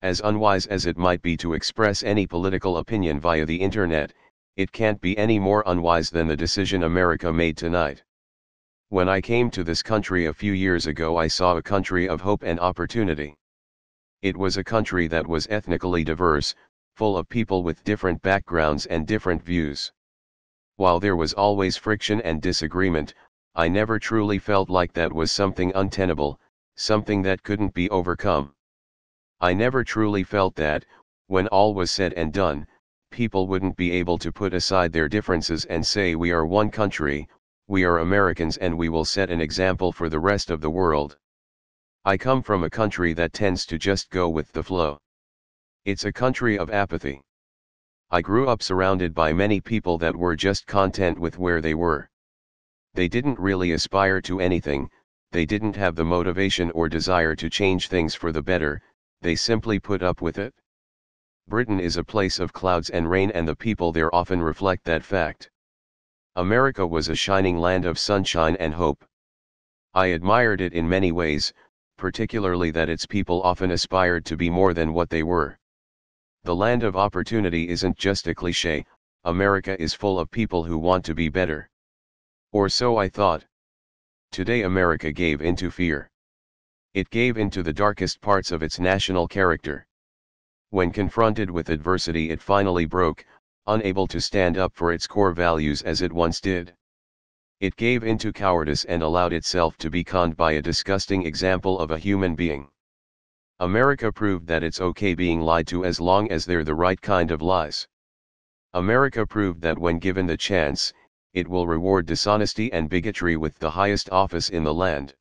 As unwise as it might be to express any political opinion via the internet, it can't be any more unwise than the decision America made tonight. When I came to this country a few years ago, I saw a country of hope and opportunity. It was a country that was ethnically diverse, full of people with different backgrounds and different views. While there was always friction and disagreement, I never truly felt like that was something untenable, something that couldn't be overcome. I never truly felt that, when all was said and done, people wouldn't be able to put aside their differences and say we are one country, we are Americans, and we will set an example for the rest of the world. I come from a country that tends to just go with the flow. It's a country of apathy. I grew up surrounded by many people that were just content with where they were. They didn't really aspire to anything, they didn't have the motivation or desire to change things for the better, they simply put up with it. Britain is a place of clouds and rain, and the people there often reflect that fact. America was a shining land of sunshine and hope. I admired it in many ways, particularly that its people often aspired to be more than what they were. The land of opportunity isn't just a cliche, America is full of people who want to be better. Or so I thought. Today America gave into fear. It gave into the darkest parts of its national character. When confronted with adversity, it finally broke, unable to stand up for its core values as it once did. It gave into cowardice and allowed itself to be conned by a disgusting example of a human being. America proved that it's okay being lied to as long as they're the right kind of lies. America proved that when given the chance, it will reward dishonesty and bigotry with the highest office in the land.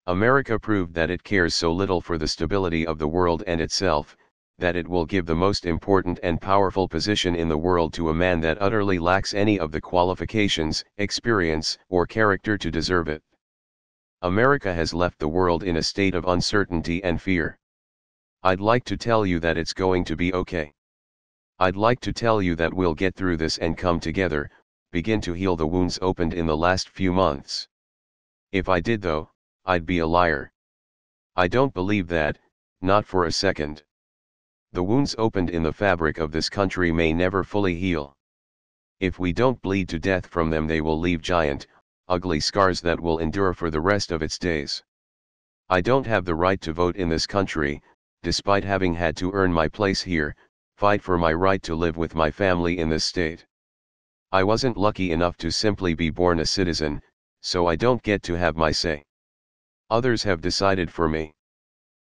America proved that it cares so little for the stability of the world and itself, that it will give the most important and powerful position in the world to a man that utterly lacks any of the qualifications, experience, or character to deserve it. America has left the world in a state of uncertainty and fear. I'd like to tell you that it's going to be okay. I'd like to tell you that we'll get through this and come together, begin to heal the wounds opened in the last few months. If I did though, I'd be a liar. I don't believe that, not for a second. The wounds opened in the fabric of this country may never fully heal. If we don't bleed to death from them, they will leave giant, ugly scars that will endure for the rest of its days. I don't have the right to vote in this country, despite having had to earn my place here, fight for my right to live with my family in this state. I wasn't lucky enough to simply be born a citizen, so I don't get to have my say. Others have decided for me.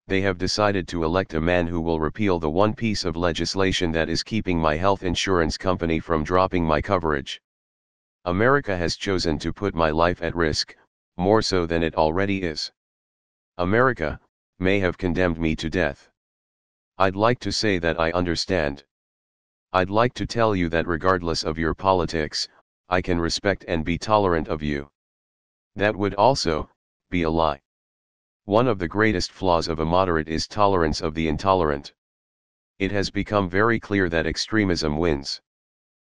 They have decided to elect a man who will repeal the one piece of legislation that is keeping my health insurance company from dropping my coverage. America has chosen to put my life at risk, more so than it already is. America may have condemned me to death. I'd like to say that I understand. I'd like to tell you that regardless of your politics, I can respect and be tolerant of you. That would also be a lie. One of the greatest flaws of a moderate is tolerance of the intolerant. It has become very clear that extremism wins.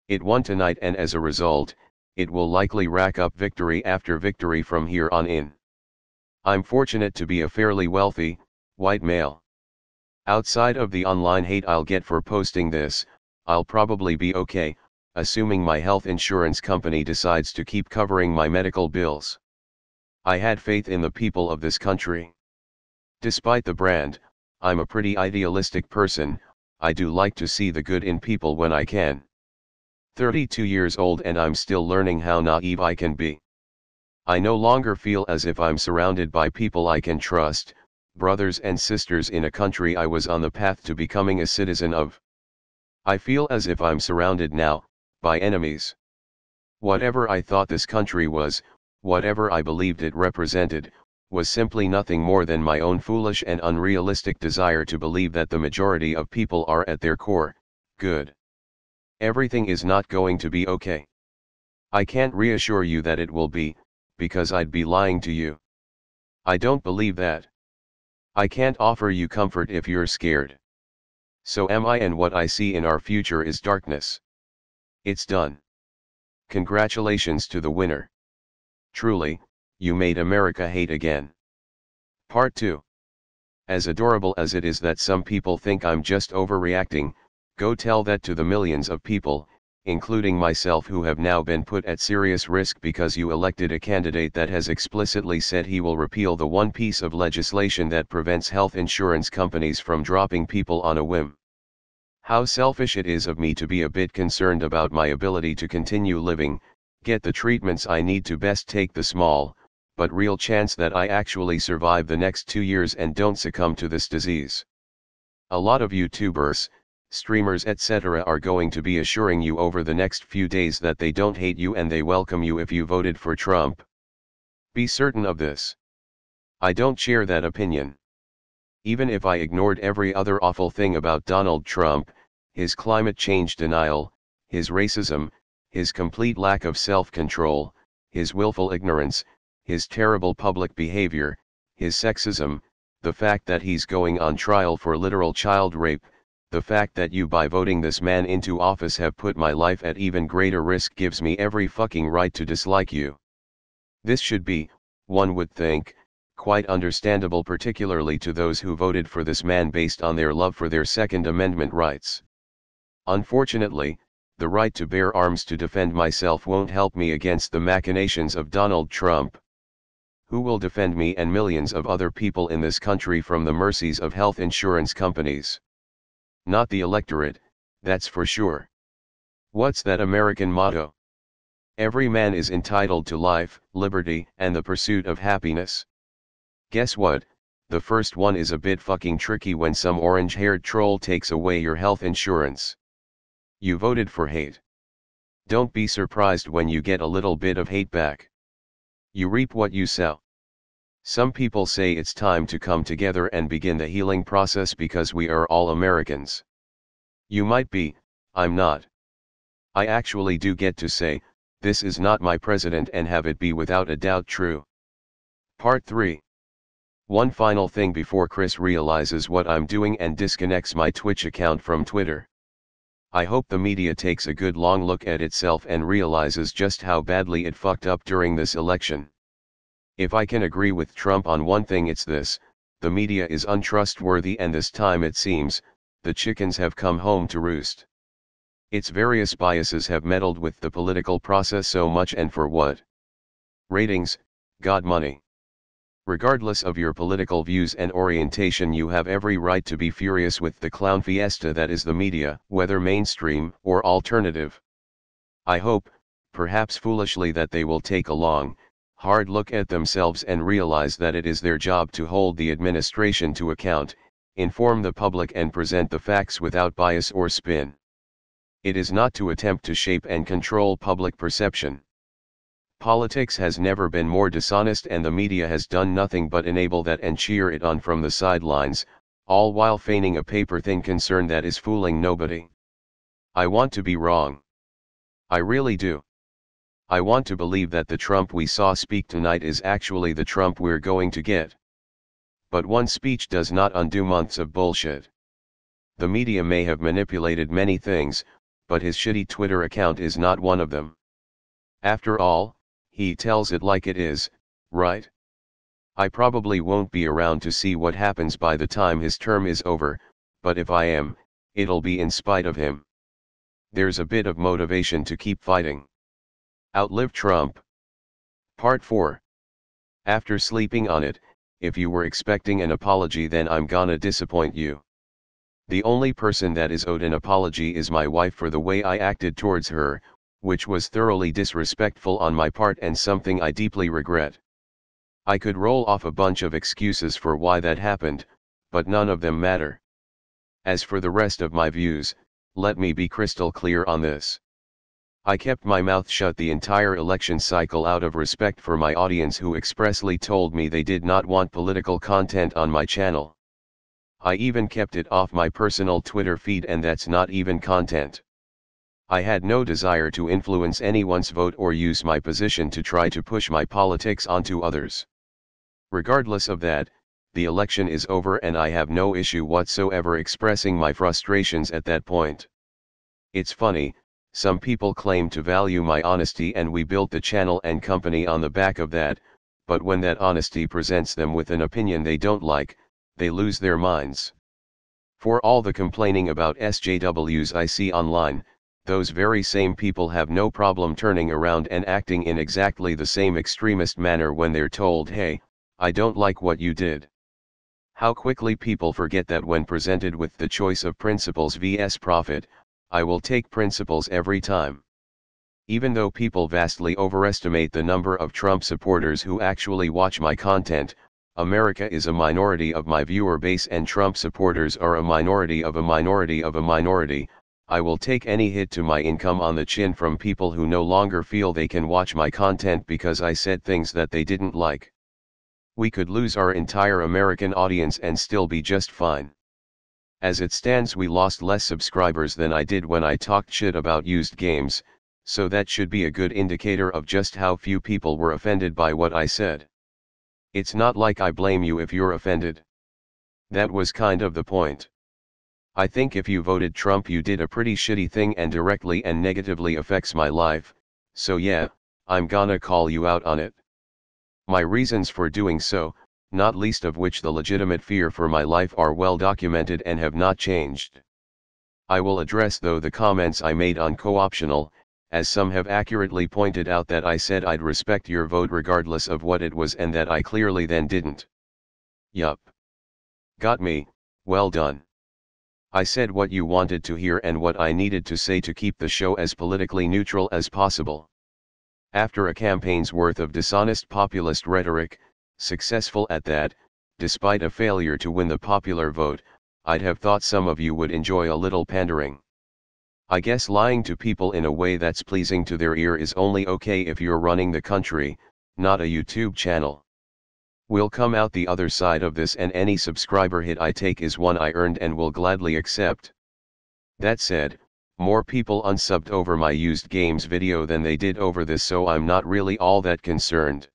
It won tonight, and as a result, it will likely rack up victory after victory from here on in. I'm fortunate to be a fairly wealthy, white male. Outside of the online hate I'll get for posting this, I'll probably be okay, assuming my health insurance company decides to keep covering my medical bills. I had faith in the people of this country. Despite the brand, I'm a pretty idealistic person. I do like to see the good in people when I can. 32 years old and I'm still learning how naive I can be. I no longer feel as if I'm surrounded by people I can trust, brothers and sisters in a country I was on the path to becoming a citizen of. I feel as if I'm surrounded now by enemies. Whatever I thought this country was, whatever I believed it represented, was simply nothing more than my own foolish and unrealistic desire to believe that the majority of people are at their core good. Everything is not going to be okay. I can't reassure you that it will be, because I'd be lying to you. I don't believe that. I can't offer you comfort if you're scared. So am I, and what I see in our future is darkness. It's done. Congratulations to the winner. Truly, you made America hate again. Part 2. As adorable as it is that some people think I'm just overreacting, go tell that to the millions of people, including myself, who have now been put at serious risk because you elected a candidate that has explicitly said he will repeal the one piece of legislation that prevents health insurance companies from dropping people on a whim. How selfish it is of me to be a bit concerned about my ability to continue living, get the treatments I need to best take the small, but real chance that I actually survive the next 2 years and don't succumb to this disease. A lot of YouTubers, streamers etc. are going to be assuring you over the next few days that they don't hate you and they welcome you if you voted for Trump. Be certain of this. I don't share that opinion. Even if I ignored every other awful thing about Donald Trump, his climate change denial, his racism, his complete lack of self-control, his willful ignorance, his terrible public behavior, his sexism, the fact that he's going on trial for literal child rape, the fact that you by voting this man into office have put my life at even greater risk gives me every fucking right to dislike you. This should be, one would think, quite understandable, particularly to those who voted for this man based on their love for their Second Amendment rights. Unfortunately, the right to bear arms to defend myself won't help me against the machinations of Donald Trump. Who will defend me and millions of other people in this country from the mercies of health insurance companies? Not the electorate, that's for sure. What's that American motto? Every man is entitled to life, liberty, and the pursuit of happiness. Guess what? The first one is a bit fucking tricky when some orange-haired troll takes away your health insurance. You voted for hate. Don't be surprised when you get a little bit of hate back. You reap what you sow. Some people say it's time to come together and begin the healing process because we are all Americans. You might be, I'm not. I actually do get to say, this is not my president and have it be without a doubt true. Part 3. One final thing before Chris realizes what I'm doing and disconnects my Twitch account from Twitter. I hope the media takes a good long look at itself and realizes just how badly it fucked up during this election. If I can agree with Trump on one thing, it's this: the media is untrustworthy, and this time it seems, the chickens have come home to roost. Its various biases have meddled with the political process so much, and for what? Ratings, God, money. Regardless of your political views and orientation, you have every right to be furious with the clown fiesta that is the media, whether mainstream or alternative. I hope, perhaps foolishly, that they will take a long, hard look at themselves and realize that it is their job to hold the administration to account, inform the public and present the facts without bias or spin. It is not to attempt to shape and control public perception. Politics has never been more dishonest, and the media has done nothing but enable that and cheer it on from the sidelines, all while feigning a paper-thin concern that is fooling nobody. I want to be wrong. I really do. I want to believe that the Trump we saw speak tonight is actually the Trump we're going to get. But one speech does not undo months of bullshit. The media may have manipulated many things, but his shitty Twitter account is not one of them. After all, he tells it like it is, right? I probably won't be around to see what happens by the time his term is over, but if I am, it'll be in spite of him. There's a bit of motivation to keep fighting. Outlive Trump. Part 4. After sleeping on it, if you were expecting an apology, then I'm gonna disappoint you. The only person that is owed an apology is my wife for the way I acted towards her, which was thoroughly disrespectful on my part and something I deeply regret. I could roll off a bunch of excuses for why that happened, but none of them matter. As for the rest of my views, let me be crystal clear on this. I kept my mouth shut the entire election cycle out of respect for my audience, who expressly told me they did not want political content on my channel. I even kept it off my personal Twitter feed, and that's not even content. I had no desire to influence anyone's vote or use my position to try to push my politics onto others. Regardless of that, the election is over and I have no issue whatsoever expressing my frustrations at that point. It's funny, some people claim to value my honesty, and we built the channel and company on the back of that, but when that honesty presents them with an opinion they don't like, they lose their minds. For all the complaining about SJWs I see online, those very same people have no problem turning around and acting in exactly the same extremist manner when they're told, hey, I don't like what you did. How quickly people forget that when presented with the choice of principles vs profit, I will take principles every time. Even though people vastly overestimate the number of Trump supporters who actually watch my content, America is a minority of my viewer base and Trump supporters are a minority of a minority of a minority. I will take any hit to my income on the chin from people who no longer feel they can watch my content because I said things that they didn't like. We could lose our entire American audience and still be just fine. As it stands, we lost less subscribers than I did when I talked shit about used games, so that should be a good indicator of just how few people were offended by what I said. It's not like I blame you if you're offended. That was kind of the point. I think if you voted Trump, you did a pretty shitty thing and directly and negatively affects my life, so yeah, I'm gonna call you out on it. My reasons for doing so, not least of which the legitimate fear for my life, are well documented and have not changed. I will address though the comments I made on co-optional, as some have accurately pointed out that I said I'd respect your vote regardless of what it was and that I clearly then didn't. Yup. Got me, well done. I said what you wanted to hear and what I needed to say to keep the show as politically neutral as possible. After a campaign's worth of dishonest populist rhetoric, successful at that, despite a failure to win the popular vote, I'd have thought some of you would enjoy a little pandering. I guess lying to people in a way that's pleasing to their ear is only okay if you're running the country, not a YouTube channel. We'll come out the other side of this, and any subscriber hit I take is one I earned and will gladly accept. That said, more people unsubbed over my used games video than they did over this, so I'm not really all that concerned.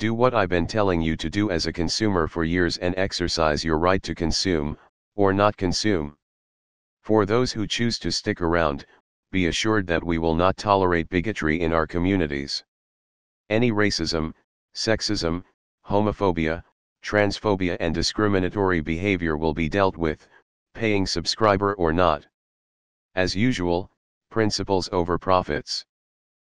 Do what I've been telling you to do as a consumer for years and exercise your right to consume, or not consume. For those who choose to stick around, be assured that we will not tolerate bigotry in our communities. Any racism, sexism, homophobia, transphobia and discriminatory behavior will be dealt with, paying subscriber or not. As usual, principles over profits.